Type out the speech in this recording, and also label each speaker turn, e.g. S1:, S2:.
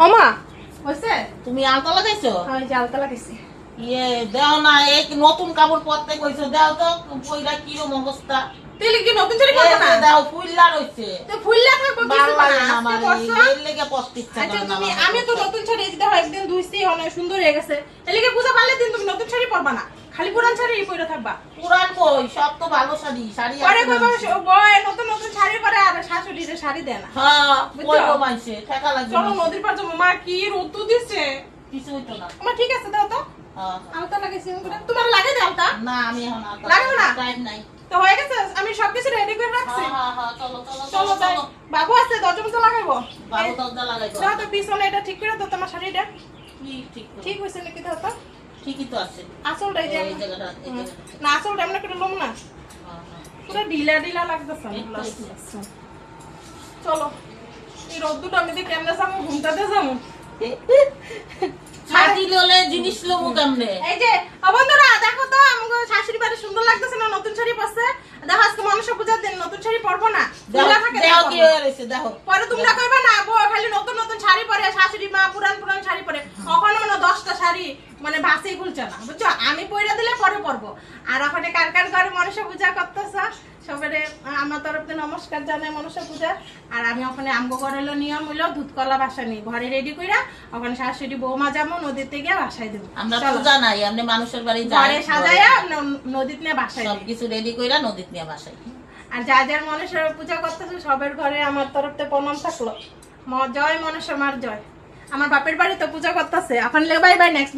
S1: ওমা হইছে
S2: তুমি আলতা লাগাইছো?
S1: আমি যে আলতা লাগাইছি।
S2: ইয়ে দাও না, এই নতুন কাপড় পরতে কইছো, দাও তো কইরা কি রকম অবস্থা।
S1: তেলে কি নতুন শাড়ি পরবো না?
S2: দাও ফুললা রইছে,
S1: তো ফুললা থাকবো কিছু
S2: ভালো
S1: না
S2: লাগে না
S1: আজকে
S2: আমার,
S1: পরছো।
S2: এর লেগে পরতে ইচ্ছা
S1: আচ্ছা
S2: করে না
S1: তুমি
S2: আমার।
S1: আমি তো নতুন শাড়ি এই দেখো একদিন ধুইছি অনেক সুন্দর হয়ে গেছে। এলিকে পূজা পারলে দিন তুমি নতুন শাড়ি পরবা না, খালি পুরান শাড়ি পরে থাকবা।
S2: পুরান কই, সব তো ভালো শাড়ি শাড়ি
S1: পরে
S2: আছে
S1: কইবা
S2: মানুষের।
S1: বয় নতুন নতুন শাড়ি পরে আর শাশুড়িরে শাড়ি দেয় না।
S2: হ্যাঁ
S1: বুঝছো?
S2: কই গো মাইছে ঠেকা লাগবে
S1: চলো
S2: না।
S1: নদীর পাড়ে যাবো। মা কি রোদ দিচ্ছে।
S2: কিছু হইতো না।
S1: আমার ঠিক আছে দাও তো।
S2: হ্যাঁ,
S1: আলতা লাগাইছি তোমার লাগাই দাও আলতা।
S2: না আমি এখন আর
S1: লাগবে না?
S2: টাইম নাই।
S1: তো হয়ে গেছে আমি সবকিছু রেডি করে রাখছি।
S2: হ্যাঁ হ্যাঁ চলো চলো
S1: চলো যাই। বাবু আছে দরজা মতো লাগাইবো।
S2: বাবু দরজা লাগাইতো।
S1: দাও তো পিছনে এটা ঠিক করে দাও তোমার শাড়িটা।
S2: ঠিক
S1: ঠিক হয়েছে নাকি দাও তো।
S2: ঠিকই তো আছে।
S1: আসলটা এই যে
S2: এই জায়গাটা এই জায়গাটা।
S1: না আসলটা এমন করে লম না
S2: হ্যাঁ, হ্যাঁ।
S1: পুরো ঢিলা ঢিলা লাগতেছে
S2: একটু, একটু।
S1: চলো এই রোদ্দুটা আমি দিয়ে কেমনে যাবো ঘুমটাতে যাবো।
S2: ছাতি ললে জিনিস লমু কেমনে?
S1: এই যে বন্ধুরা দেখো তো আমাকে শাশুড়ি বাড়ি সুন্দর লাগতেছে না নতুন শাড়ি পরছে। দেখো আজকে মনসা পূজার দিন নতুন শাড়ি পরবো না।
S2: দেখো
S1: ফুলা থাকে
S2: দেখো
S1: দেখো
S2: কি
S1: পরবো।
S2: হয়ে রইছে দেখো।
S1: পরে তোমরা কইবা না বউ খালি নতুন নতুন শাড়ি পরে শাশুড়ি মা পুরান পুরান শাড়ি পরে কখনো মনে 10টা শাড়ি মানে বাসেই খুলছে না বুঝছো। আমি পরে দিলে পরে পরবো। আর ওখানে কার কার ঘরে মনসা পূজা করতেছ সবারে আমার তরফ থেকে নমস্কার জানাই মনসা পূজা। আর আমি ওখানে আমগো ঘরে হলো নিয়ম হইলো দুধ কলা বাসা নিই ঘরে রেডি কইরা ওখানে শাশুড়ি বৌমা যাবো নদীতে গিয়ে বাসায় দেবো।
S2: আমরা
S1: চলো।
S2: পূজা নাই, আমরা মানুষের বাড়ি যাই,
S1: ঘরে সাজায়া নদীতে নিয়ে বাসায় দিই।
S2: সবকিছু রেডি কইরা নদীতে নিয়ে বাসাই।
S1: আর যা যার মনসা পূজা করতেছে সবার ঘরে আমার তরফ থেকে প্রণাম থাকলো। জয় মনসা মার জয়। আমার বাপের বাড়ি তো পূজা করতেছে এখন বাই বাই নেক্সট